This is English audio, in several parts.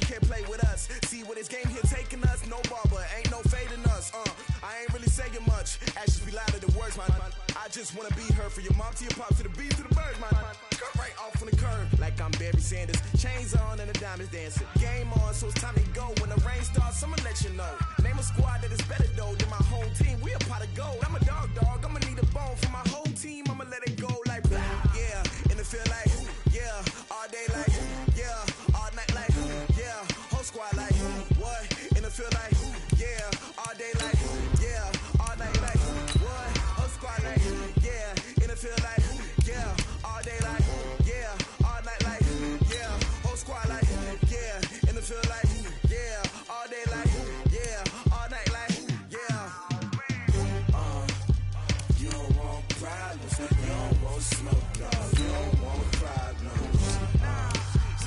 can't play with us. See where this game here taking us? No barber, ain't no fading us. I ain't really saying much. Actions be louder than words, man. I just wanna be heard from your mom to your pop to the beat to the birds, man. Cut right off on the curve, like I'm Barry Sanders. Chains on and the diamonds dancing. Game on, so it's time to go. When the rain starts, I'ma let you know. Name a squad that is better though than my home team. We a pot of gold. I'm a dog. I'ma need a bone for my whole team. I'ma let it go like yeah. In the field like yeah. All day like yeah. All night like yeah. Whole squad like what? In the field like yeah. All day like yeah. All night like what? Whole squad like yeah. In the field like yeah. All day like yeah. All night like yeah. Whole squad like yeah. In the field like yeah. All day like yeah. All night like yeah. You don't want problems. You don't want smoke, dog. You don't want problems.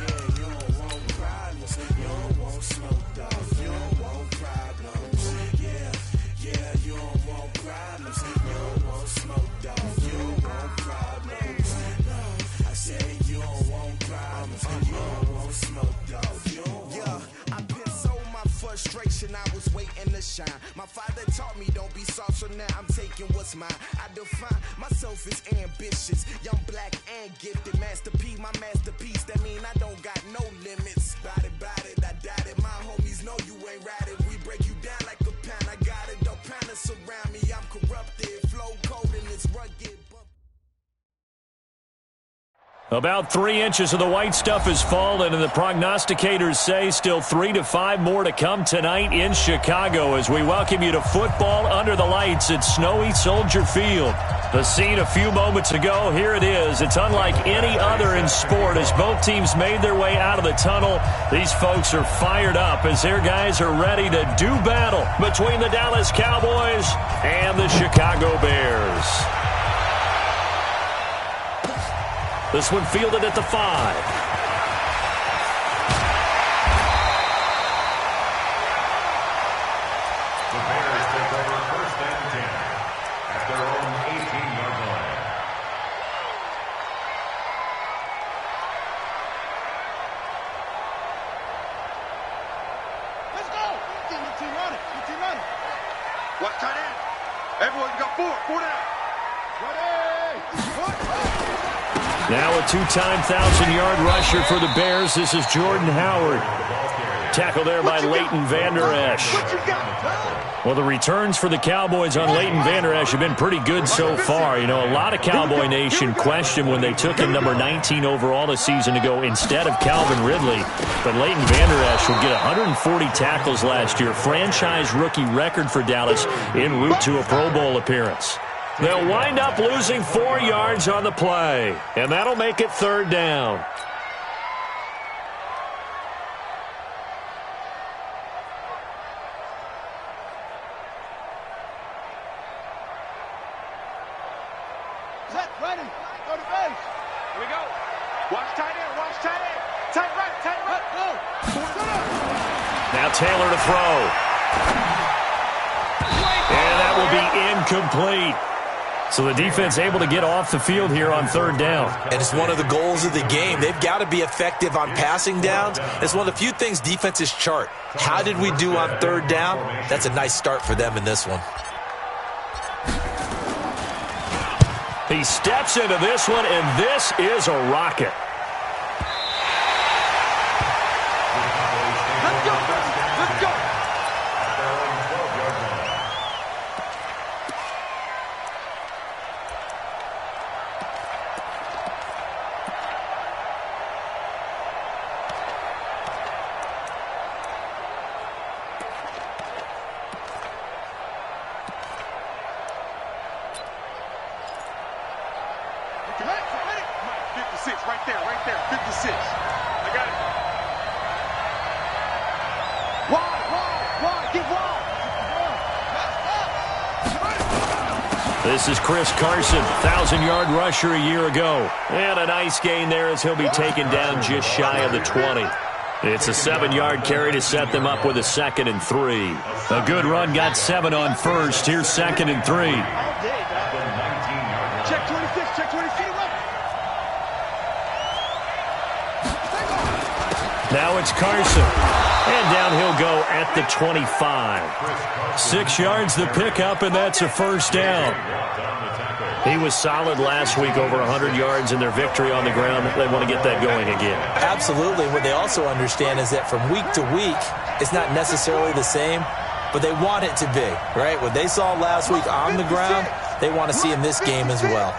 Yeah, you don't want problems. You don't want smoke, dog. You don't want problems. Yeah, you don't want problems. You don't want smoke, dog. You don't want problems. No, I said you don't want problems. You don't want smoke, dog. You don't want. I've been so my frustration. I was waiting to shine. My father taught me don't be soft, so now I'm taking what's mine. I define myself as ambitious, young, black, and gifted. Master P, my masterpiece. That mean I don't got no limits. Bout it, I doubt it. My homies know you ain't ratted. We break you down like a pound. I got it, don't panic around me. I'm corrupted, flow cold and it's rugged. About 3 inches of the white stuff has fallen, and the prognosticators say still 3 to 5 more to come tonight in Chicago as we welcome you to football under the lights at snowy Soldier Field. The scene a few moments ago, here it is. It's unlike any other in sport as both teams made their way out of the tunnel. These folks are fired up as their guys are ready to do battle between the Dallas Cowboys and the Chicago Bears. This one fielded at the 5. The Bears take over 1st and 10 at their own 18-yard line. Let's go! Team running. Watch tight end. Everyone got 4 down. Ready! Now a 2-time 1,000-yard rusher for the Bears. This is Jordan Howard. Tackled there by Leighton Vander Esch. Well, the returns for the Cowboys on Leighton Vander Esch have been pretty good so far. You know, a lot of Cowboy Nation questioned when they took him number 19 overall a season ago instead of Calvin Ridley. But Leighton Vander Esch will get 140 tackles last year. Franchise rookie record for Dallas en route to a Pro Bowl appearance. They'll wind up losing 4 yards on the play, and that'll make it 3rd down. Set, ready. Go to base. Here we go. Watch tight end. Tight right. Go. Now Taylor to throw. And that will be incomplete. So the defense able to get off the field here on 3rd down. And it's one of the goals of the game. They've got to be effective on passing downs. It's one of the few things defenses chart. How did we do on 3rd down? That's a nice start for them in this one. He steps into this one, and this is a rocket. Let's go. Right there, 56. I got it. Wide, get wide. This is Chris Carson, 1,000-yard rusher a year ago. And a nice gain there as he'll be taken down just shy of the 20. It's a 7-yard carry to set them up with a 2nd and 3. A good run got 7 on first. Here's 2nd and 3. Check 26, check 26. Now it's Carson. And down he'll go at the 25. 6 yards the pickup, and that's a first down. He was solid last week, over 100 yards in their victory on the ground. They want to get that going again. Absolutely. What they also understand is that from week to week, it's not necessarily the same, but they want it to be, right? What they saw last week on the ground, they want to see in this game as well.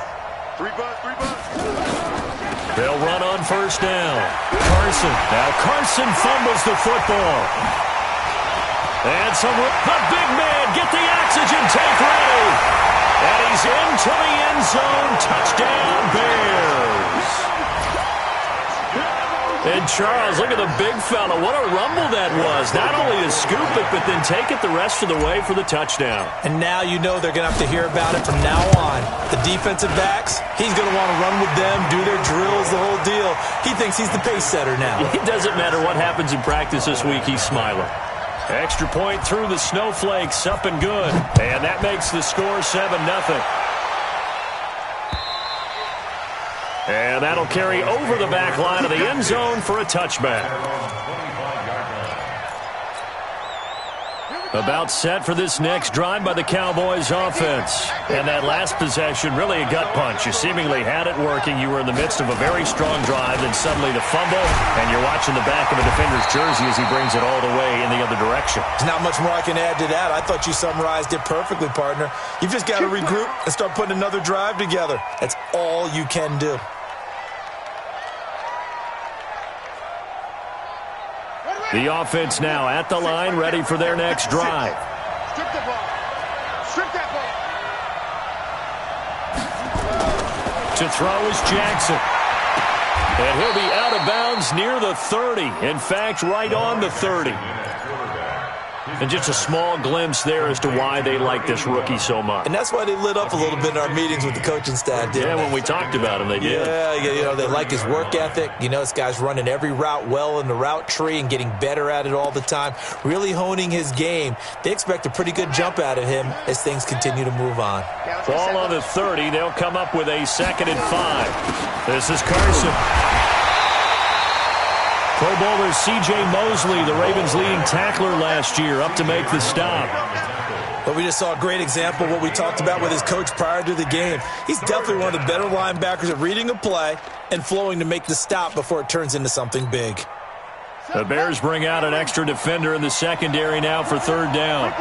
They'll run on first down. Carson. Now Carson fumbles the football. And the big man, get the oxygen tank ready. And he's into the end zone. Touchdown, Bears. And Charles, look at the big fella. What a rumble that was. Not only to scoop it, but then take it the rest of the way for the touchdown. And now you know they're going to have to hear about it from now on. The defensive backs, he's going to want to run with them, do their drills, the whole deal. He thinks he's the pace setter now. It doesn't matter what happens in practice this week. He's smiling. Extra point through the snowflakes, up and good. And that makes the score 7-0. And that'll carry over the back line of the end zone for a touchback. About set for this next drive by the Cowboys offense. And that last possession, really a gut punch. You seemingly had it working. You were in the midst of a very strong drive, then suddenly the fumble, and you're watching the back of a defender's jersey as he brings it all the way in the other direction. There's not much more I can add to that. I thought you summarized it perfectly, partner. You've just got to regroup and start putting another drive together. That's all you can do. The offense now at the line, ready for their next drive. Strip the ball. Strip that ball. To throw is Jackson. And he'll be out of bounds near the 30. In fact, right on the 30. And just a small glimpse there as to why they like this rookie so much. And that's why they lit up a little bit in our meetings with the coaching staff, didn't they? When we talked about him, they did. Yeah, they like his work ethic. You know, this guy's running every route well in the route tree and getting better at it all the time, really honing his game. They expect a pretty good jump out of him as things continue to move on. Ball on the 30. They'll come up with a 2nd and 5. This is Carson. Pro Bowler C.J. Mosley, the Ravens' leading tackler last year, up to make the stop. But we just saw a great example of what we talked about with his coach prior to the game. He's definitely one of the better linebackers at reading a play and flowing to make the stop before it turns into something big. The Bears bring out an extra defender in the secondary now for 3rd down.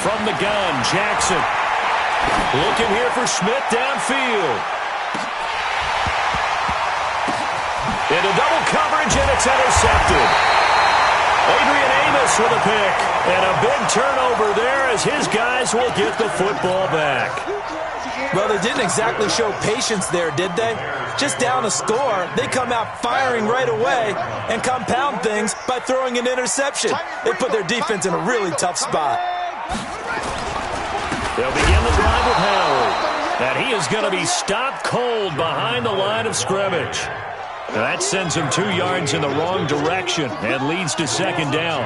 From the gun, Jackson. Looking here for Schmidt downfield. Into double coverage, and it's intercepted. Adrian Amos with a pick. And a big turnover there as his guys will get the football back. Well, they didn't exactly show patience there, did they? Just down a score, they come out firing right away and compound things by throwing an interception. They put their defense in a really tough spot. They'll begin the drive with Howard. And he is going to be stopped cold behind the line of scrimmage. That sends him 2 yards in the wrong direction and leads to 2nd down.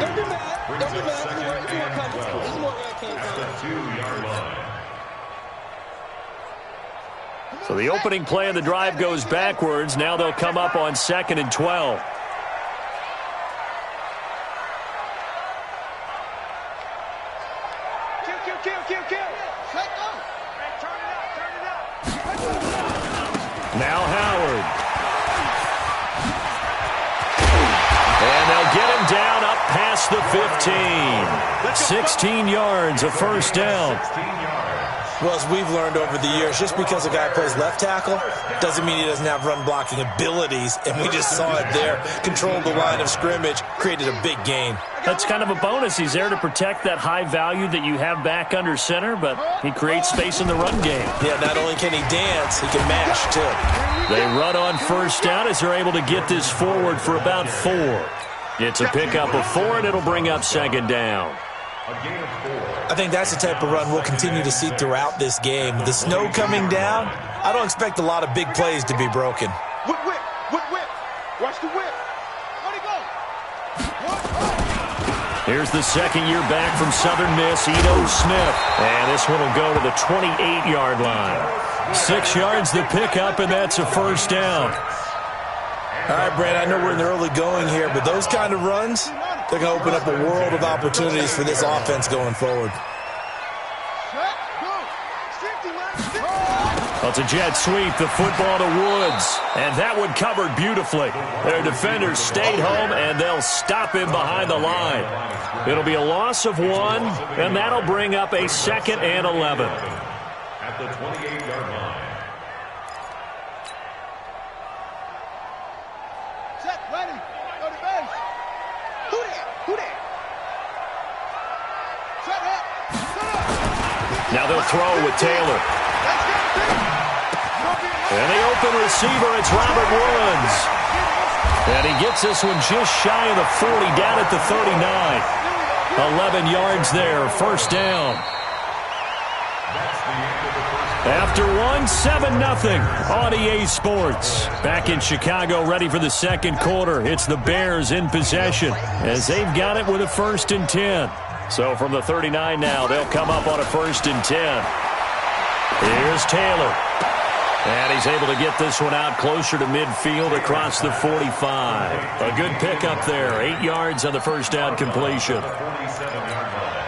Brings up 2nd and 12 at the 2-yard line. So the opening play of the drive goes backwards. Now they'll come up on 2nd and 12. Now Howard. And they'll get him down up past the 15. 16 yards, a 1st down. Well, as we've learned over the years, just because a guy plays left tackle doesn't mean he doesn't have run blocking abilities. And we just saw it there. Controlled the line of scrimmage, created a big gain. That's kind of a bonus. He's there to protect that high value that you have back under center, but he creates space in the run game. Yeah, not only can he dance, he can mash, too. They run on 1st down as they're able to get this forward for about 4. It's a pickup of 4, and it'll bring up 2nd down. I think that's the type of run we'll continue to see throughout this game. The snow coming down, I don't expect a lot of big plays to be broken. Watch the whip. Where'd he go? Here's the second year back from Southern Miss, Ito Smith. And this one will go to the 28-yard line. 6 yards the pickup, and that's a first down. All right, Brad, I know we're in the early going here, but those kind of runs, they're going to open up a world of opportunities for this offense going forward. Well, it's a jet sweep, the football to Woods. And that one covered beautifully. Their defenders stayed home, and they'll stop him behind the line. It'll be a loss of 1, and that'll bring up a 2nd and 11. At the 28-yard line. Set, ready, go to base. Who there? Set up. Now they'll throw with Taylor. And the open receiver, it's Robert Woods. And he gets this one just shy of the 40, down at the 39. 11 yards there, first down. After 1, 7-0 on EA Sports. Back in Chicago, ready for the second quarter. It's the Bears in possession as they've got it with a 1st and 10. So from the 39 now, they'll come up on a 1st and 10. Here's Taylor. And he's able to get this one out closer to midfield across the 45. A good pickup there. 8 yards on the first down completion. 47-yard line.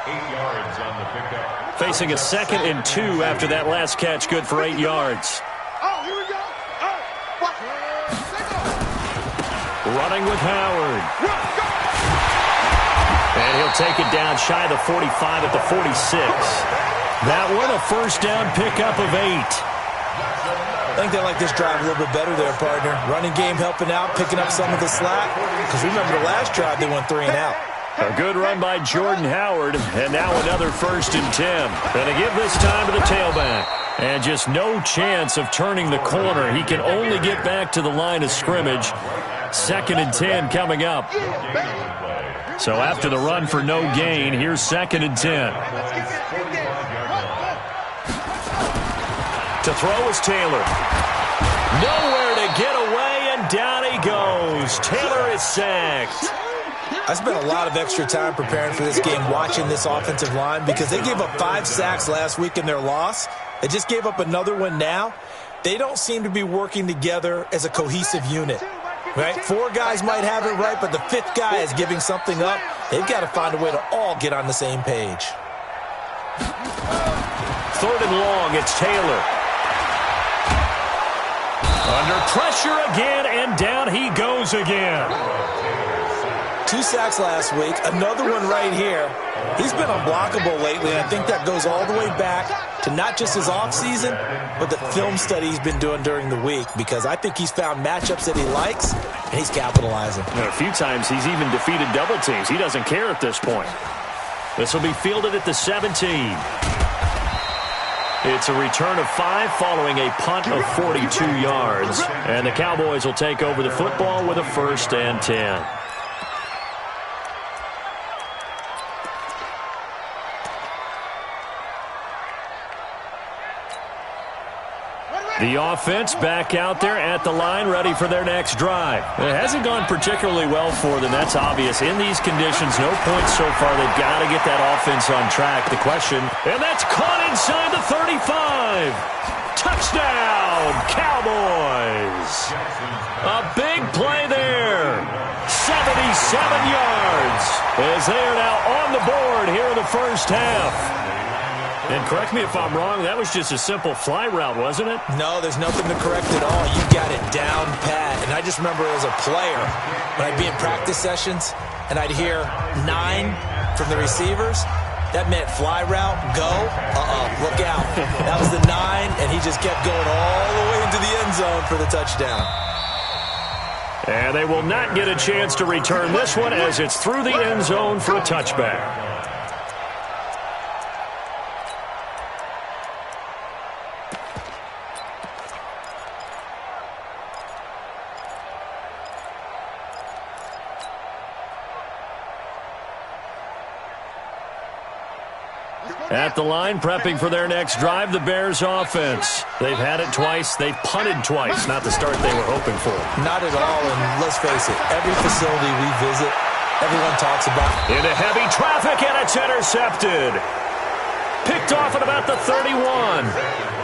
8 yards on the pickup. Facing a 2nd and 2 after that last catch. Good for 8 yards. Oh, here we go. Running with Howard. And he'll take it down shy of the 45 at the 46. That one a first down pickup of 8. I think they like this drive a little bit better there, partner. Running game helping out, picking up some of the slack. Because remember the last drive, they went 3 and out. A good run by Jordan Howard, and now another 1st and 10. Gonna give this time to the tailback. And just no chance of turning the corner. He can only get back to the line of scrimmage. 2nd and 10 coming up. So after the run for no gain, here's 2nd and 10. To throw is Taylor. Nowhere to get away, and down he goes. Taylor is sacked. I spent a lot of extra time preparing for this game watching this offensive line because they gave up 5 sacks last week in their loss. They just gave up another one now. They don't seem to be working together as a cohesive unit. Right? 4 guys might have it right, but the 5th guy is giving something up. They've got to find a way to all get on the same page. 3rd and long, it's Taylor. Under pressure again, and down he goes again. 2 sacks last week, another one right here. He's been unblockable lately, and I think that goes all the way back to not just his offseason, but the film study he's been doing during the week, because I think he's found matchups that he likes, and he's capitalizing. A few times he's even defeated double teams. He doesn't care at this point. This will be fielded at the 17. It's a return of 5 following a punt of 42 yards. And the Cowboys will take over the football with a 1st and 10. The offense back out there at the line, ready for their next drive. It hasn't gone particularly well for them. That's obvious. In these conditions, no points so far. They've got to get that offense on track. The question, and that's caught inside the 35. Touchdown, Cowboys. A big play there. 77 yards as they are now on the board here in the first half. And correct me if I'm wrong, that was just a simple fly route, wasn't it? No, there's nothing to correct at all. You got it down pat. And I just remember as a player, when I'd be in practice sessions and I'd hear 9 from the receivers, that meant fly route, go, look out. That was the 9, and he just kept going all the way into the end zone for the touchdown. And they will not get a chance to return this one as it's through the end zone for a touchback. Let's go At the line, prepping for their next drive, the Bears offense. They've had it twice. They've punted twice. Not the start they were hoping for. Not at all, and let's face it, every facility we visit, everyone talks about. Into heavy traffic, and it's intercepted. Picked off at about the 31.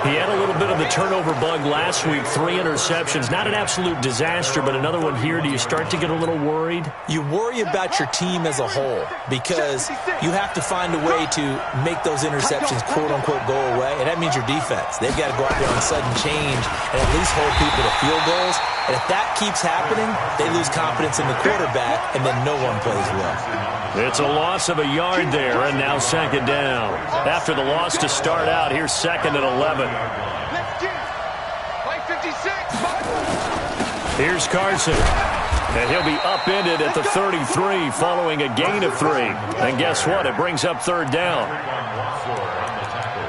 He had a little bit of the turnover bug last week, 3 interceptions. Not an absolute disaster, but another one here. Do you start to get a little worried? You worry about your team as a whole because you have to find a way to make those interceptions, quote-unquote, go away, and that means your defense. They've got to go out there on sudden change and at least hold people to field goals. And if that keeps happening, they lose confidence in the quarterback, and then no one plays well. It's a loss of a yard there, and now second down. After the loss to start out, here's second and 11. Here's Carson. And he'll be upended at the 33 following a gain of 3. And guess what? It brings up third down.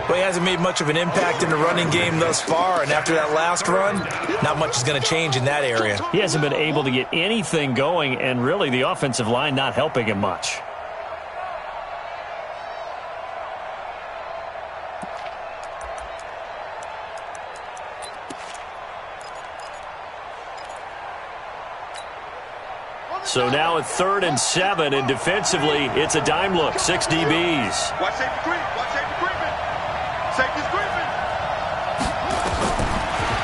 Well, he hasn't made much of an impact in the running game thus far, and after that last run, not much is going to change in that area. He hasn't been able to get anything going, and really the offensive line not helping him much. So now at 3rd and 7, and defensively, it's a dime look, 6 DBs. Watch safety creep. Watch safety creeping. Safety's creeping.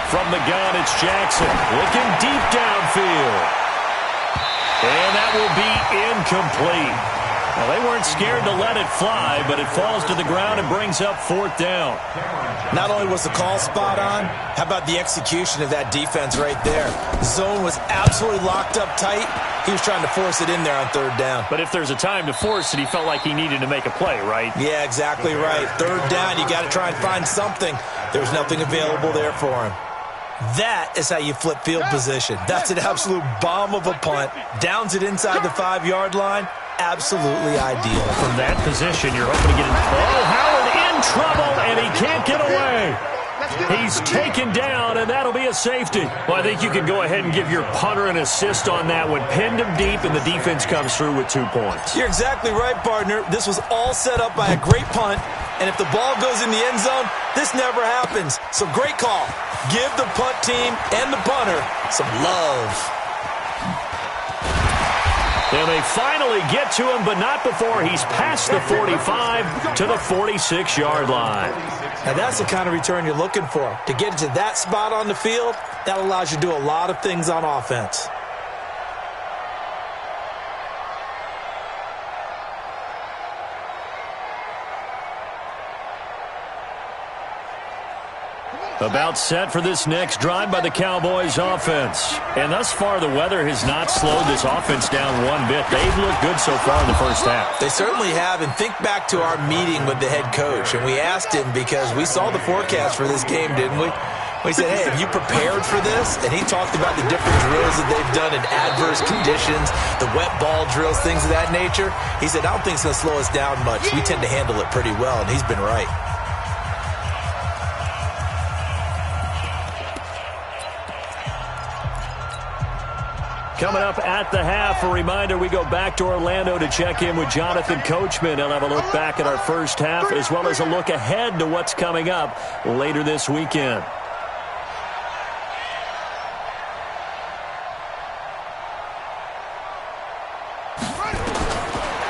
From the gun, it's Jackson, looking deep downfield. And that will be incomplete. Well, they weren't scared to let it fly, but it falls to the ground and brings up 4th down. Not only was the call spot on, how about the execution of that defense right there? Zone was absolutely locked up tight. He was trying to force it in there on 3rd down. But if there's a time to force it, he felt like he needed to make a play, right? Yeah, exactly right. 3rd down, you got to try and find something. There's nothing available there for him. That is how you flip field position. That's an absolute bomb of a punt. Downs it inside the 5-yard line. Absolutely ideal. From that position, you're hoping to get in. Oh, Howard in trouble, and he can't get away. He's taken down, and that'll be a safety. Well, I think you can go ahead and give your punter an assist on that one. Pinned him deep, and the defense comes through with 2 points. You're exactly right, partner. This was all set up by a great punt, and if the ball goes in the end zone, this never happens. So great call. Give the punt team and the punter some love. And they finally get to him, but not before he's past the 45 to the 46-yard line. Now, that's the kind of return you're looking for. To get into that spot on the field, that allows you to do a lot of things on offense. About set for this next drive by the Cowboys offense. And thus far, the weather has not slowed this offense down one bit. They've looked good so far in the first half. They certainly have, and think back to our meeting with the head coach, and we asked him because we saw the forecast for this game, didn't we? We said, hey, have you prepared for this? And he talked about the different drills that they've done in adverse conditions, the wet ball drills, things of that nature. He said, I don't think it's going to slow us down much. We tend to handle it pretty well, and he's been right. Coming up at the half, a reminder, we go back to Orlando to check in with Jonathan Coachman. He'll have a look back at our first half as well as a look ahead to what's coming up later this weekend.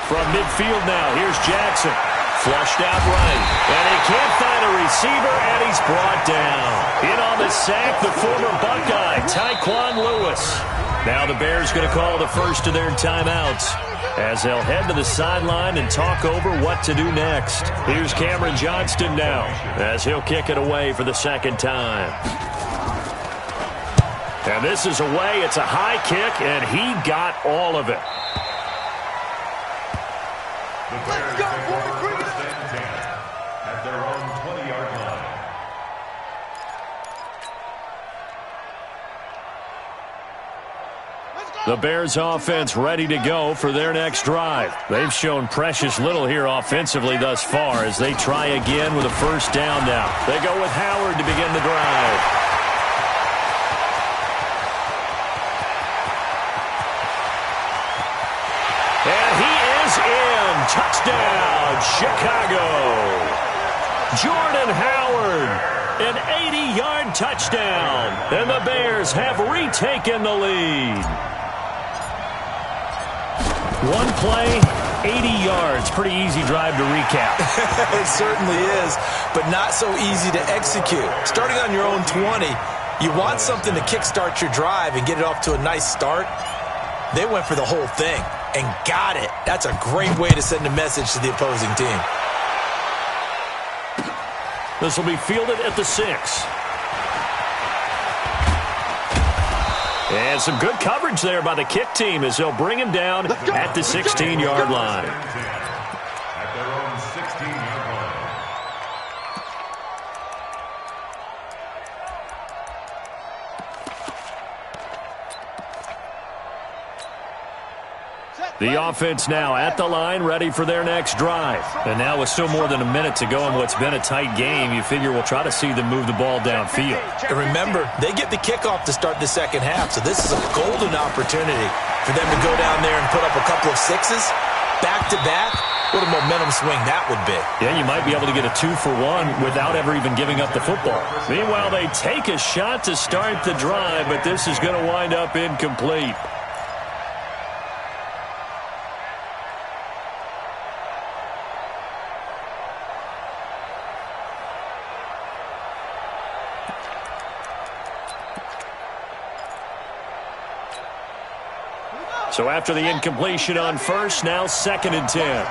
From midfield now, here's Jackson. Flushed out right, and he can't find a receiver, and he's brought down. In on the sack, the former Buckeye, Tyquan Lewis. Now the Bears going to call the first of their timeouts as they'll head to the sideline and talk over what to do next. Here's Cameron Johnston now as he'll kick it away for the second time. And this is away. It's a high kick, and he got all of it. Let's go, boy. First and 10 at their own 20-yard line. The Bears offense ready to go for their next drive. They've shown precious little here offensively thus far as they try again with a first down now. They go with Howard to begin the drive. And he is in. Touchdown, Chicago. Jordan Howard, an 80-yard touchdown. And the Bears have retaken the lead. One play, 80 yards. Pretty easy drive to recap. It certainly is, but not so easy to execute. Starting on your own 20, you want something to kickstart your drive and get it off to a nice start. They went for the whole thing and got it. That's a great way to send a message to the opposing team. This will be fielded at the 6. And some good coverage there by the kick team as they'll bring him down at the 16-yard line. At their own 16-yard line. The offense now at the line, ready for their next drive. And now with still more than a minute to go in what's been a tight game, you figure we'll try to see them move the ball downfield. And remember, they get the kickoff to start the second half, so this is a golden opportunity for them to go down there and put up a couple of sixes back-to-back. What a momentum swing that would be. Yeah, you might be able to get a 2-for-1 without ever even giving up the football. Meanwhile, they take a shot to start the drive, but this is going to wind up incomplete. So after the incompletion on first, now 2nd and 10.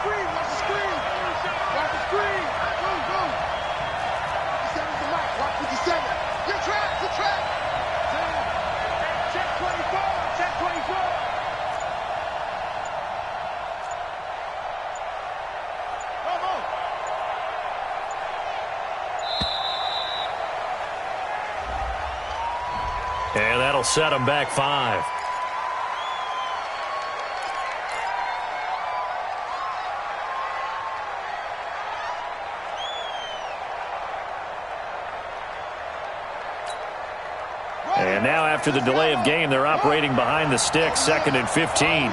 And that'll set them back 5. And now after the delay of game, they're operating behind the sticks, 2nd and 15.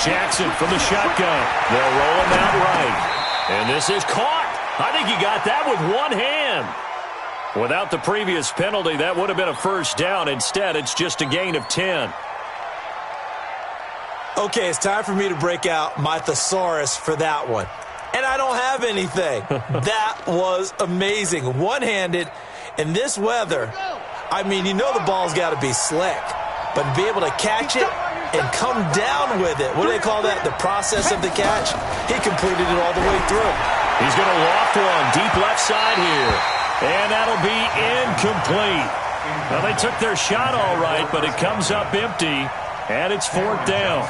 Jackson from the shotgun. They'll roll him out right. And this is caught. I think he got that with one hand. Without the previous penalty, that would have been a first down. Instead, it's just a gain of 10. Okay, it's time for me to break out my thesaurus for that one. And I don't have anything. That was amazing. One-handed in this weather. I mean, you know the ball's got to be slick. But to be able to catch it and come down with it, what do they call that? The process of the catch? He completed it all the way through. He's going to loft one deep left side here. And that'll be incomplete. Well, they took their shot all right, but it comes up empty. And it's 4th down.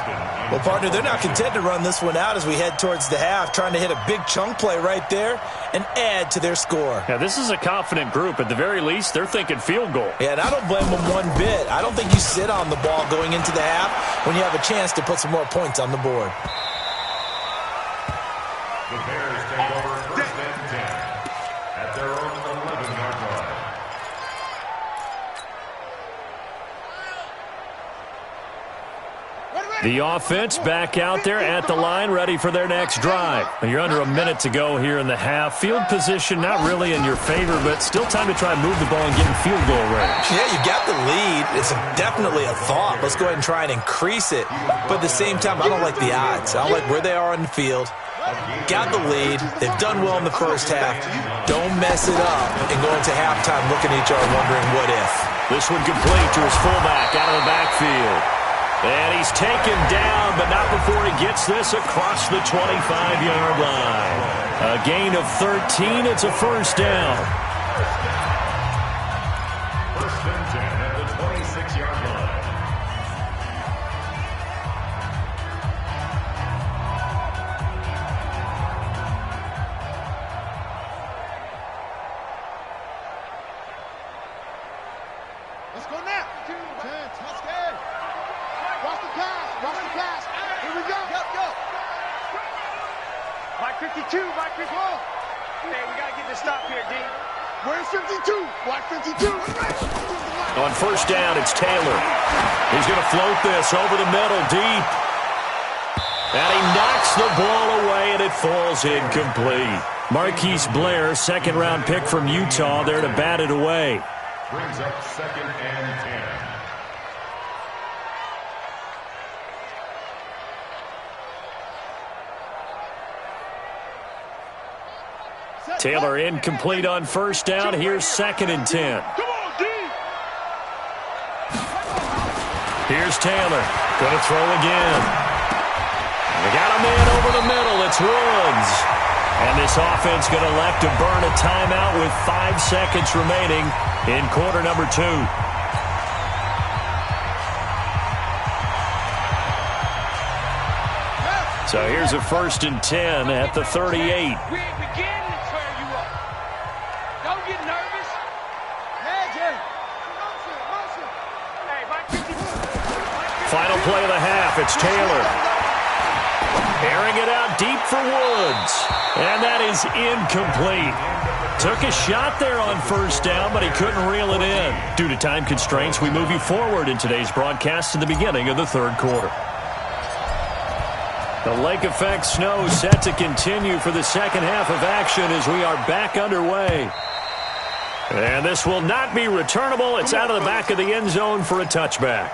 Well, partner, they're not content to run this one out as we head towards the half, trying to hit a big chunk play right there and add to their score. Yeah, this is a confident group. At the very least, they're thinking field goal. Yeah, and I don't blame them one bit. I don't think you sit on the ball going into the half when you have a chance to put some more points on the board. The Bears take over 1st and 10 at their own 11-yard line. The offense back out there at the line, ready for their next drive. You're under a minute to go here in the half. Field position not really in your favor, but still time to try and move the ball and get in field goal range. Yeah, you got the lead. It's definitely a thought. Let's go ahead and try and increase it. But at the same time, I don't like the odds. I don't like where they are on the field. Got the lead. They've done well in the first half. Don't mess it up and go into halftime looking at each other wondering what if. This one complete to his fullback out of the backfield. And he's taken down, but not before he gets this across the 25-yard line. A gain of 13. It's a first down. 1st and 10 at the 26-yard line. Let's go now. 2, 10, let's go. Watch the pass. Watch the pass. Here we go. Go. Mike 52. Mike 51. Hey, we got to get this stop here, D. Where's 52? Watch 52. On first down, it's Taylor. He's going to float this over the middle, deep. And he knocks the ball away, and it falls incomplete. Marquise Blair, second-round pick from Utah, there to bat it away. Brings up 2nd and 10. Taylor incomplete on first down. Here's 2nd and 10. Come on, D. Here's Taylor. Going to throw again. They got a man over the middle. It's Woods. And this offense going to elect to burn a timeout with 5 seconds remaining in quarter number 2. So here's a 1st and 10 at the 38. We beginning to tear you up. Don't get nervous. Final play of the half. It's Taylor. Airing it out deep for Woods. And that is incomplete. Took a shot there on first down, but he couldn't reel it in. Due to time constraints, we move you forward in today's broadcast to the beginning of the 3rd quarter. The lake effect snow set to continue for the second half of action as we are back underway. And this will not be returnable. It's out of the back of the end zone for a touchback.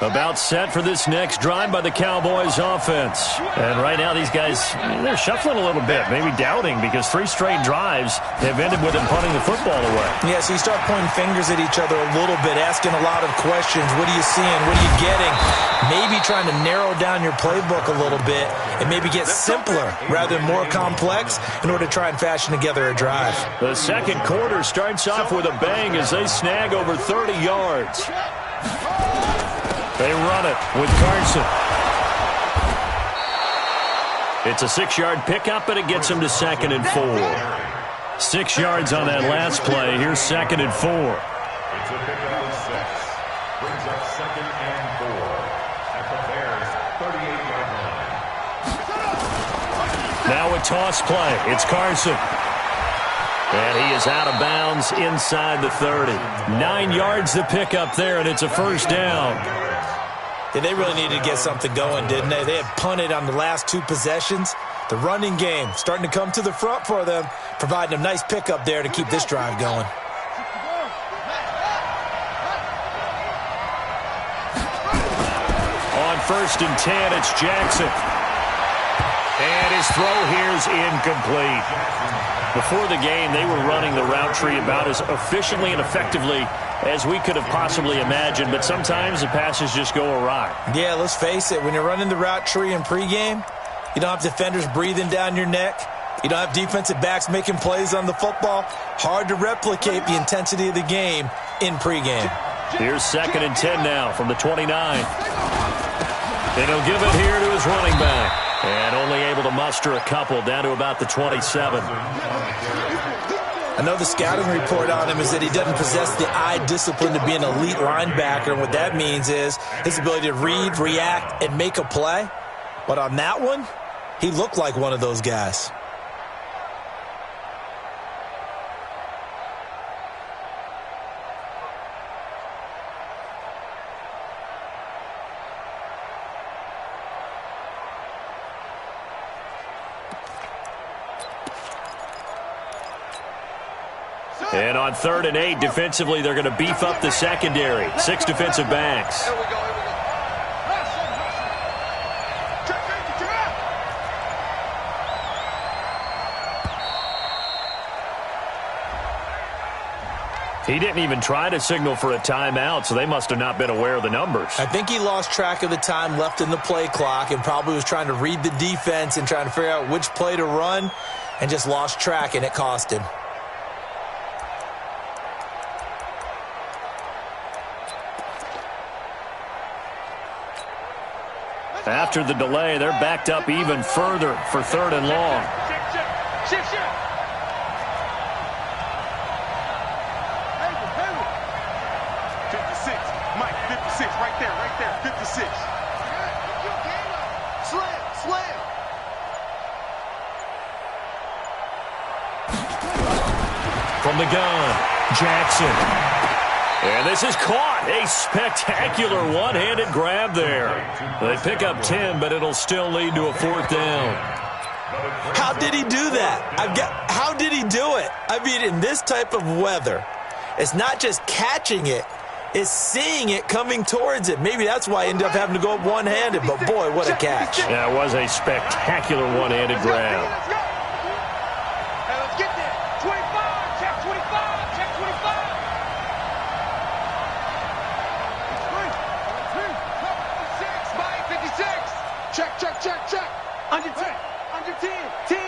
About set for this next drive by the Cowboys offense. And right now these guys, they're shuffling a little bit, maybe doubting, because 3 straight drives have ended with them punting the football away. Yeah, so you start pointing fingers at each other a little bit, asking a lot of questions. What are you seeing? What are you getting? Maybe trying to narrow down your playbook a little bit and maybe get simpler rather than more complex in order to try and fashion together a drive. The second quarter starts off with a bang as they snag over 30 yards. They run it with Carson. It's a 6-yard pickup, and it gets him to 2nd and 4. 6 yards on that last play. Here's 2nd and 4. It's a pickup of 6. Brings up 2nd and 4 at the Bears' 38-yard line. Now a toss play. It's Carson. And he is out of bounds inside the 30. 9 yards to pick up there, and it's a first down. Yeah, they really needed to get something going, didn't they? They had punted on the last 2 possessions. The running game starting to come to the front for them, providing a nice pickup there to keep this drive going. On 1st and 10, it's Jackson. And his throw here is incomplete. Before the game, they were running the route tree about as efficiently and effectively as we could have possibly imagined, but sometimes the passes just go awry. Yeah, let's face it, when you're running the route tree in pregame, you don't have defenders breathing down your neck. You don't have defensive backs making plays on the football. Hard to replicate the intensity of the game in pregame. Here's 2nd and 10 now from the 29. And he'll give it here to his running back. And only able to muster a couple down to about the 27. I know the scouting report on him is that he doesn't possess the eye discipline to be an elite linebacker. And what that means is his ability to read, react, and make a play. But on that one, he looked like one of those guys. And on 3rd and 8, defensively, they're going to beef up the secondary. 6 defensive backs. Here we go. He didn't even try to signal for a timeout, so they must have not been aware of the numbers. I think he lost track of the time left in the play clock and probably was trying to read the defense and trying to figure out which play to run and just lost track, and it cost him. After the delay, they're backed up even further for 3rd and long. Shift. 56, Mike, 56, right there, 56. From From the gun, Jackson. And this is caught. A spectacular one-handed grab there. They pick up 10, but it'll still lead to a 4th down. How did he do that? How did he do it? I mean, in this type of weather, it's not just catching it, it's seeing it coming towards it. Maybe that's why he ended up having to go up one-handed, but boy, what a catch. Yeah, it was a spectacular one-handed grab. Let's get there. 25, check 25, check 25. Check. Under 10. 10.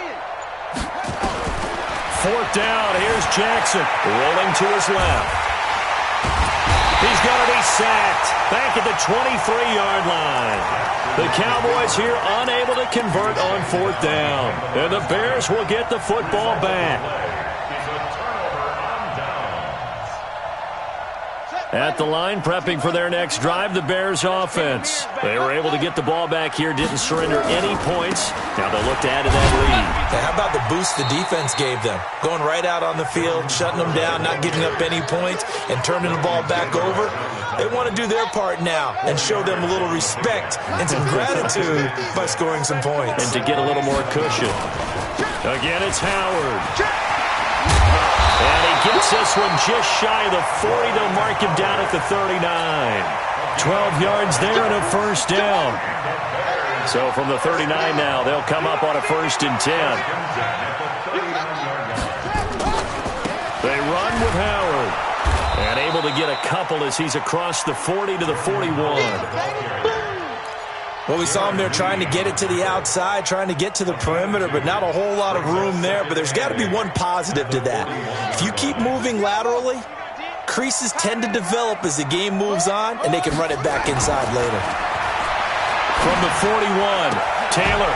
4th down. Here's Jackson rolling to his left. He's going to be sacked back at the 23-yard line. The Cowboys here unable to convert on 4th down. And the Bears will get the football back. At the line, prepping for their next drive, the Bears offense. They were able to get the ball back here, didn't surrender any points. Now they'll look to add to that lead. Hey, how about the boost the defense gave them? Going right out on the field, shutting them down, not giving up any points, and turning the ball back over. They want to do their part now and show them a little respect and some gratitude by scoring some points. And to get a little more cushion. Again, it's Howard. And he gets this one just shy of the 40. They'll mark him down at the 39. 12 yards there and a 1st down. So from the 39 now, they'll come up on a 1st and 10. They run with Howard. And able to get a couple as he's across the 40 to the 41. Well, we saw him there trying to get it to the outside, trying to get to the perimeter, but not a whole lot of room there. But there's got to be one positive to that. If you keep moving laterally, creases tend to develop as the game moves on, and they can run it back inside later. From the 41, Taylor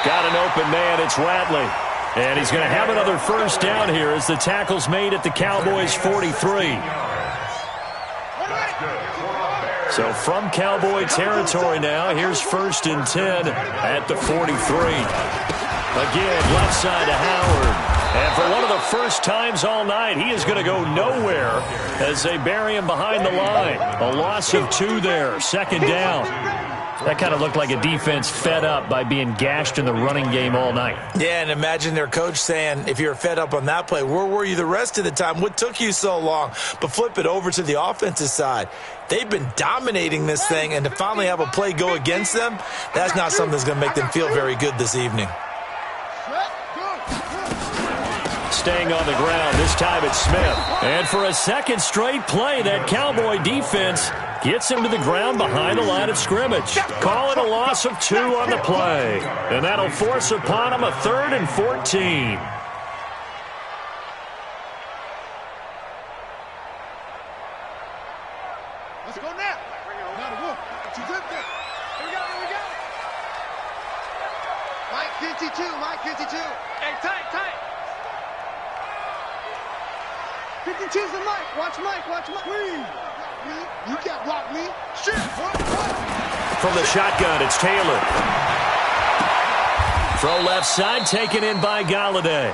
got an open man. It's Ratley. And he's going to have another 1st down here as the tackle's made at the Cowboys' 43. So from Cowboy territory now, here's 1st and 10 at the 43. Again, left side to Howard. And for one of the first times all night, he is going to go nowhere as they bury him behind the line. A loss of 2 there, 2nd down. That kind of looked like a defense fed up by being gashed in the running game all night. Yeah, and imagine their coach saying, if you're fed up on that play, where were you the rest of the time? What took you so long? But flip it over to the offensive side. They've been dominating this thing, and to finally have a play go against them, that's not something that's going to make them feel very good this evening. Staying on the ground, this time it's Smith. And for a 2nd straight play, that Cowboy defense gets him to the ground behind the line of scrimmage. Call it a loss of 2 on the play. And that'll force upon him a 3rd and 14. Let's go now. Now the wolf. Too good there. Here we go. Mike 52. Hey, tight. 52's the Mike. Watch Mike. Please. You can't block me. Shit. From the shotgun, it's Taylor. Throw left side, taken in by Galladay.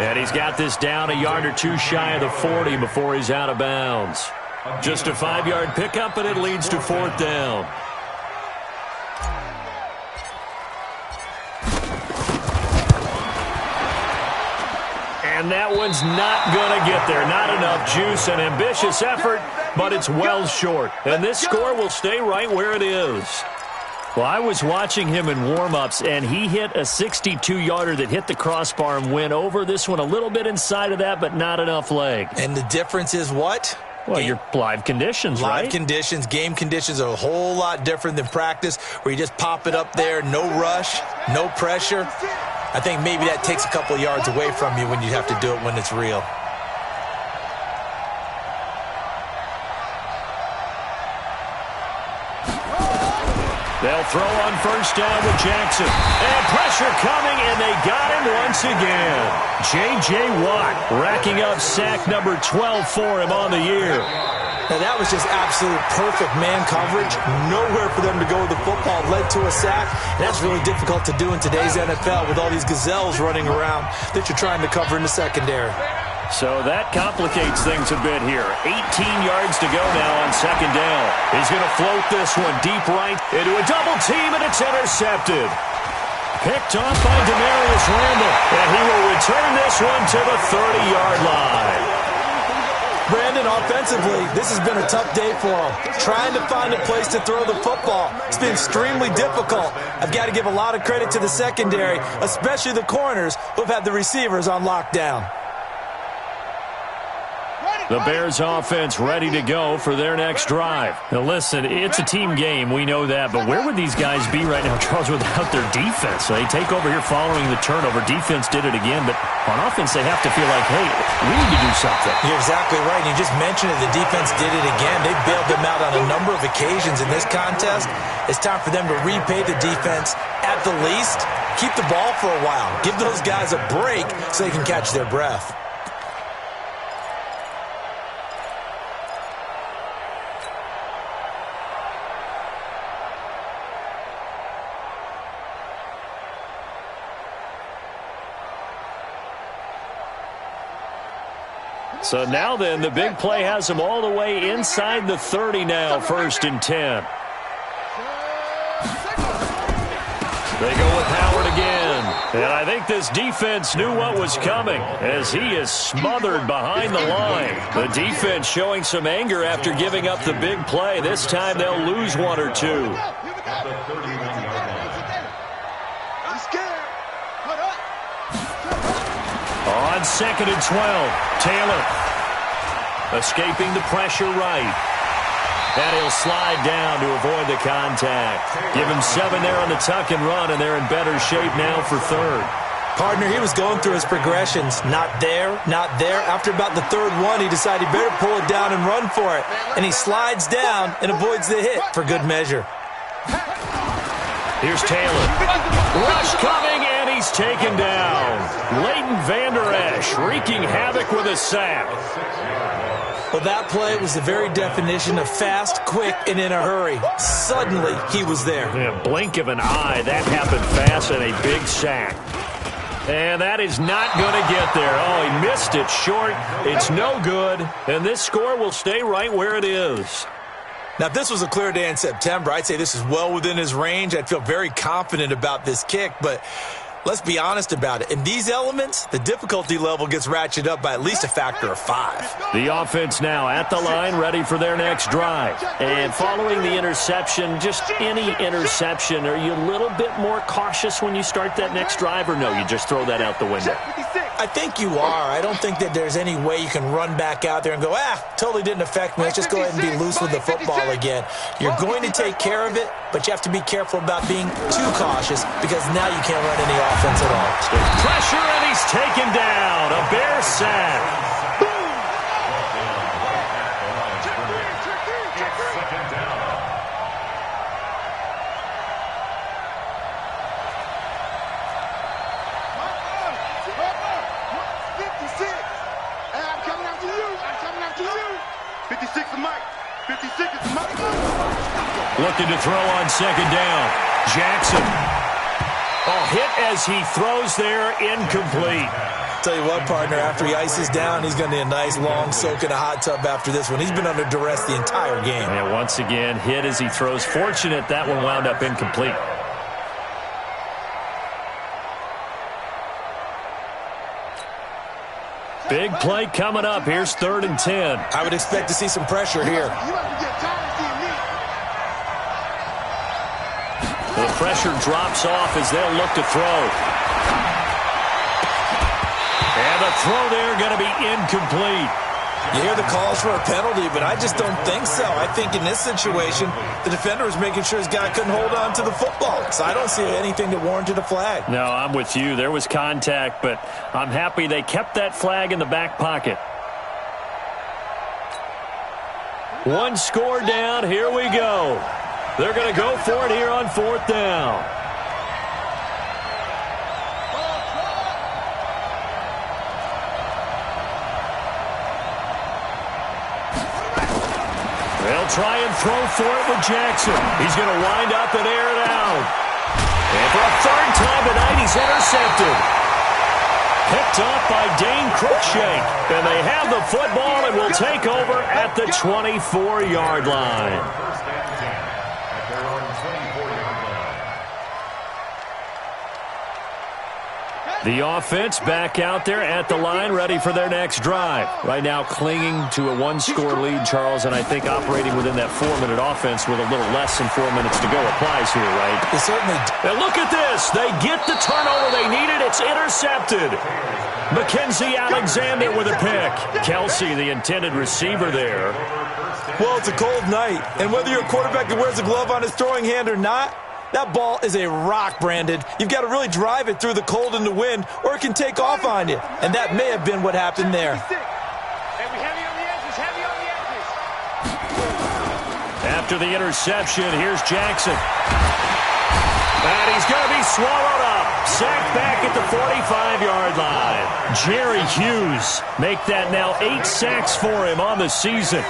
And he's got this down a yard or 2 shy of the 40 before he's out of bounds. Just a 5-yard pickup, and it leads to 4th down. And that one's not going to get there. Not enough juice. An ambitious effort, but it's well short. And this score will stay right where it is. Well, I was watching him in warm-ups, and he hit a 62-yarder that hit the crossbar and went over. This one a little bit inside of that, but not enough leg. And the difference is what? Well, your live conditions, right? Live conditions, game conditions are a whole lot different than practice, where you just pop it up there, no rush, no pressure. I think maybe that takes a couple of yards away from you when you have to do it when it's real. They'll throw on 1st down with Jackson. And pressure coming, and they got him once again. J.J. Watt racking up sack number 12 for him on the year. Now, that was just absolute perfect man coverage. Nowhere for them to go with the football. Led to a sack. And that's really difficult to do in today's NFL with all these gazelles running around that you're trying to cover in the secondary. So that complicates things a bit here. 18 yards to go now on second down. He's going to float this one deep right into a double team, and it's intercepted. Picked off by Demarius Randall, and he will return this one to the 30-yard line. Brandon, offensively, this has been a tough day for him. Trying to find a place to throw the football. It's been extremely difficult. I've got to give a lot of credit to the secondary, especially the corners who have had the receivers on lockdown. The Bears offense ready to go for their next drive. Now listen, it's a team game, we know that, but where would these guys be right now, Charles, without their defense? They take over here following the turnover. Defense did it again, but on offense they have to feel like, hey, we need to do something. You're exactly right. You just mentioned it. The defense did it again. They bailed them out on a number of occasions in this contest. It's time for them to repay the defense at the least. Keep the ball for a while. Give those guys a break so they can catch their breath. So now then, the big play has them all the way inside the 30 now, 1st and 10. They go with Howard again. And I think this defense knew what was coming as he is smothered behind the line. The defense showing some anger after giving up the big play. This time they'll lose one or two. On 2nd and 12, Taylor escaping the pressure right. And he'll slide down to avoid the contact. Give him 7 there on the tuck and run, and they're in better shape now for 3rd. Partner, he was going through his progressions. Not there, not there. After about the 3rd one, he decided he better pull it down and run for it. And he slides down and avoids the hit for good measure. Here's Taylor. Rush coming, and he's taken down. Leighton Vander Esch wreaking havoc with a sack. Well, that play was the very definition of fast, quick, and in a hurry. Suddenly, he was there. In a blink of an eye, that happened fast and a big sack. And that is not going to get there. Oh, he missed it short. It's no good. And this score will stay right where it is. Now, if this was a clear day in September, I'd say this is well within his range. I'd feel very confident about this kick, but let's be honest about it. In these elements, the difficulty level gets ratcheted up by at least a factor of 5. The offense now at the line, ready for their next drive. And following the interception, just any interception, are you a little bit more cautious when you start that next drive, or no, you just throw that out the window? I think you are. I don't think that there's any way you can run back out there and go, totally didn't affect me. Let's just go ahead and be loose with the football again. You're going to take care of it, but you have to be careful about being too cautious because now you can't run any offense at all. Pressure, and he's taken down. A Bear sack. Looking to throw on 2nd down. Jackson. Oh, hit as he throws there, incomplete. Tell you what, partner, after he ices down, he's going to need a nice long soak in a hot tub after this one. He's been under duress the entire game. And once again, hit as he throws. Fortunate that one wound up incomplete. Big play coming up. Here's 3rd and 10. I would expect to see some pressure here. The pressure drops off as they'll look to throw. And the throw there going to be incomplete. You hear the calls for a penalty, but I just don't think so. I think in this situation, the defender was making sure his guy couldn't hold on to the football. So I don't see anything that warranted a flag. No, I'm with you. There was contact, but I'm happy they kept that flag in the back pocket. One score down. Here we go. They're going to go for it here on 4th down. They'll try and throw for it with Jackson. He's going to wind up and air it out. And for a 3rd time tonight, he's intercepted. Picked off by Dane Cruikshank. And they have the football and will take over at the 24-yard line. First and 10 at their own 24-yard line. The offense back out there at the line, ready for their next drive. Right now clinging to a one-score lead, Charles, and I think operating within that 4-minute offense with a little less than 4 minutes to go applies here, right? They certainly do. And look at this. They get the turnover they needed. It's intercepted. Mackenzie Alexander with a pick. Kelsey, the intended receiver there. Well, it's a cold night, and whether you're a quarterback that wears a glove on his throwing hand or not, that ball is a rock, Brandon. You've got to really drive it through the cold and the wind, or it can take off on you. And that may have been what happened there. After the interception, here's Jackson. And he's going to be swallowed up. Sacked back at the 45-yard line. Jerry Hughes make that now 8 sacks for him on the season.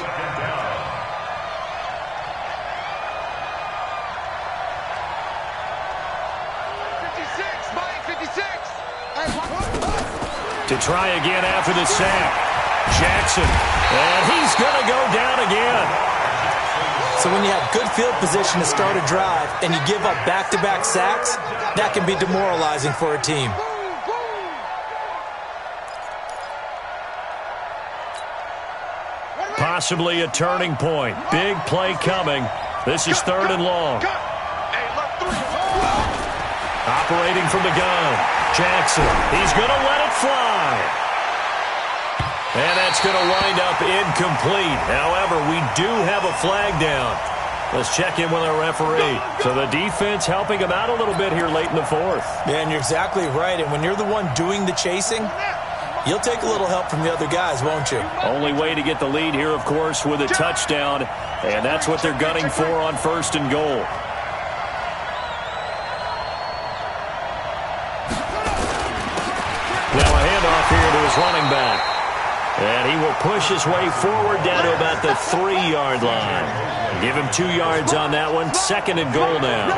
To try again after the sack. Jackson. And he's going to go down again. So when you have good field position to start a drive and you give up back-to-back sacks, that can be demoralizing for a team. Possibly a turning point. Big play coming. This is 3rd and long. Operating from the gun. Jackson. He's going to let it fly. And that's going to wind up incomplete. However, we do have a flag down. Let's check in with our referee. So the defense helping him out a little bit here late in the 4th. Yeah, and you're exactly right. And when you're the one doing the chasing, you'll take a little help from the other guys, won't you? Only way to get the lead here, of course, with a touchdown. And that's what they're gunning for on 1st and goal. Now a handoff here to his running back. And he will push his way forward down to about the 3-yard line. Give him 2 yards on that one. 2nd and goal now.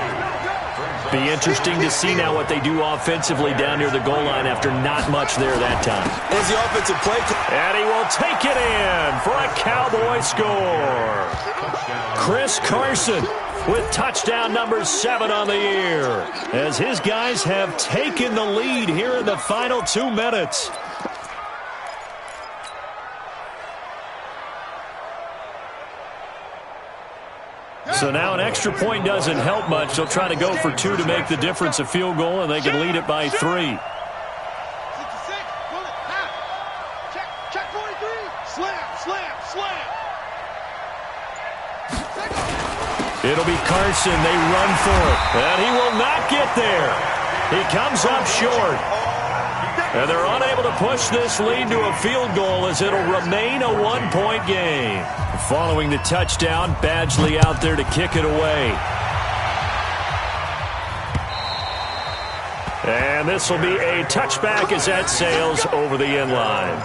Be interesting to see now what they do offensively down near the goal line after not much there that time. As the offensive play. And he will take it in for a Cowboy score. Chris Carson with touchdown number 7 on the year, as his guys have taken the lead here in the final 2 minutes. So now an extra point doesn't help much. They'll try to go for 2 to make the difference a field goal, and they can lead it by 3. Check 43. Slam. It'll be Carson. They run for it. And he will not get there. He comes up short. And they're unable to push this lead to a field goal as it'll remain a 1-point game. Following the touchdown, Badgley out there to kick it away. And this will be a touchback as that sails over the end line.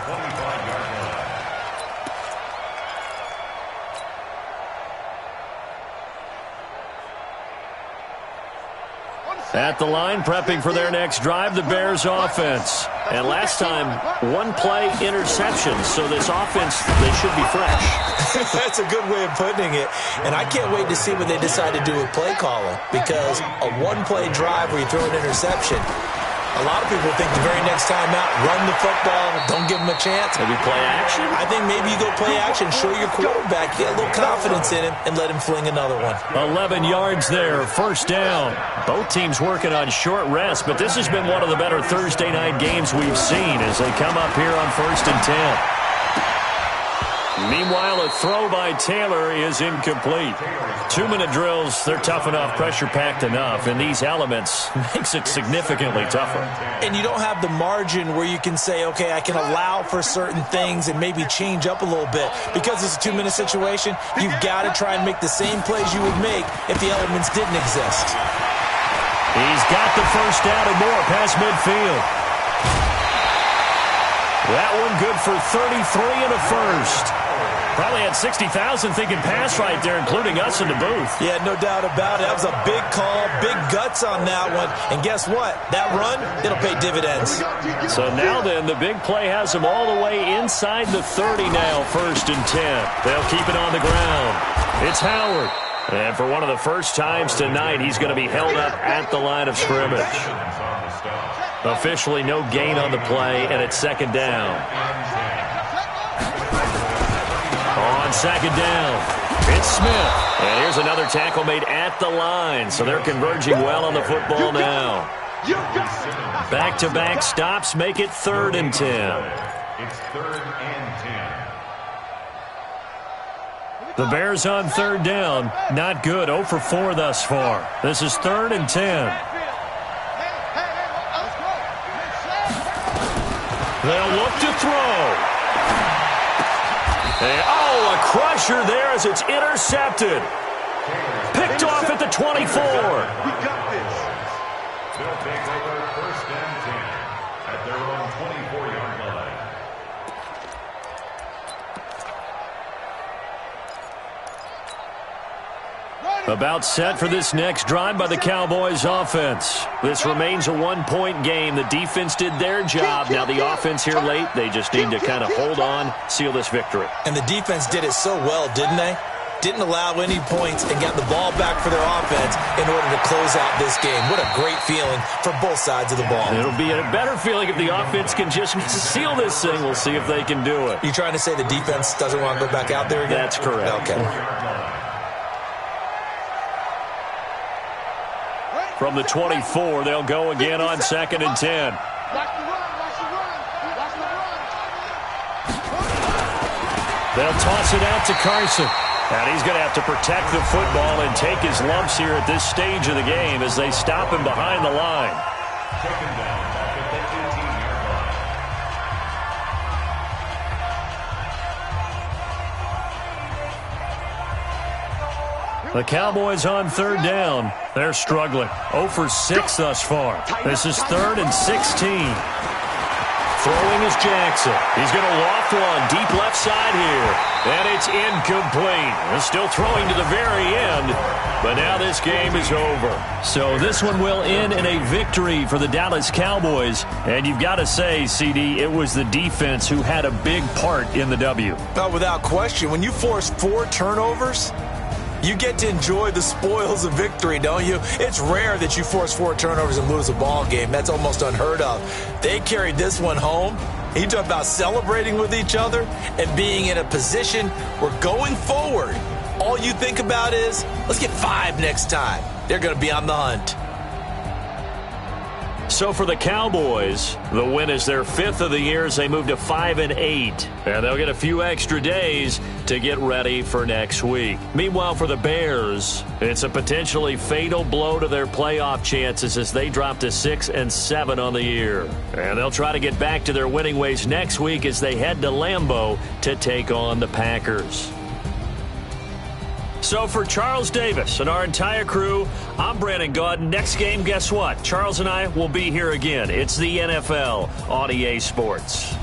At the line, prepping for their next drive, the Bears offense. And last time, 1-play interception. So this offense, they should be fresh. That's a good way of putting it. And I can't wait to see what they decide to do with play calling. Because a 1-play drive where you throw an interception, a lot of people think the very next time out, run the football, don't give them a chance. Maybe play action? I think maybe you go play action, show your quarterback, get a little confidence in him, and let him fling another one. 11 yards there, 1st down. Both teams working on short rest, but this has been one of the better Thursday night games we've seen as they come up here on 1st and 10. Meanwhile, a throw by Taylor is incomplete. 2-minute drills, they're tough enough, pressure-packed enough, and these elements makes it significantly tougher. And you don't have the margin where you can say, okay, I can allow for certain things and maybe change up a little bit. Because it's a 2-minute situation, you've got to try and make the same plays you would make if the elements didn't exist. He's got the 1st down and more past midfield. That one good for 33 and a first. Probably had 60,000 thinking pass right there, including us in the booth. Yeah, no doubt about it. That was a big call, big guts on that one. And guess what? That run, it'll pay dividends. So now then, the big play has them all the way inside the 30 now, 1st and 10. They'll keep it on the ground. It's Howard. And for one of the first times tonight, he's going to be held up at the line of scrimmage. Officially no gain on the play, and it's 2nd down. On 2nd down, it's Smith. And here's another tackle made at the line, so they're converging well on the football now. Back-to-back stops make it 3rd and 10. It's 3rd and 10. The Bears on 3rd down. Not good. 0 for 4 thus far. This is 3rd and 10. They'll look to throw. And, a crusher there as it's intercepted. Picked off at the 24. We got this. They'll take over 1st and 10 at their own 24-yard line. About set for this next drive by the Cowboys offense. This remains a 1-point game. The defense did their job. Now the offense here late, they just need to kind of hold on, seal this victory. And the defense did it so well, didn't they? Didn't allow any points and got the ball back for their offense in order to close out this game. What a great feeling for both sides of the ball. It'll be a better feeling if the offense can just seal this thing. We'll see if they can do it. You trying to say the defense doesn't want to go back out there again? That's correct. Okay. From the 24, they'll go again on 2nd and 10. Watch the run, watch the run, watch the run. They'll toss it out to Carson. And he's going to have to protect the football and take his lumps here at this stage of the game as they stop him behind the line. Taken down back at the 18-yard line. The Cowboys on 3rd down. They're struggling. 0 for 6 thus far. This is 3rd and 16. Throwing is Jackson. He's going to loft one deep left side here. And it's incomplete. They're still throwing to the very end. But now this game is over. So this one will end in a victory for the Dallas Cowboys. And you've got to say, CD, it was the defense who had a big part in the W. Oh, without question. When you force 4 turnovers, you get to enjoy the spoils of victory, don't you? It's rare that you force 4 turnovers and lose a ball game. That's almost unheard of. They carried this one home. You talk about celebrating with each other and being in a position where going forward, all you think about is, let's get 5 next time. They're going to be on the hunt. So for the Cowboys, the win is their 5th of the year as they move to 5 and 8. And they'll get a few extra days to get ready for next week. Meanwhile, for the Bears, it's a potentially fatal blow to their playoff chances as they drop to 6 and 7 on the year. And they'll try to get back to their winning ways next week as they head to Lambeau to take on the Packers. So for Charles Davis and our entire crew, I'm Brandon Gaudin. Next game, guess what? Charles and I will be here again. It's the NFL on EA Sports.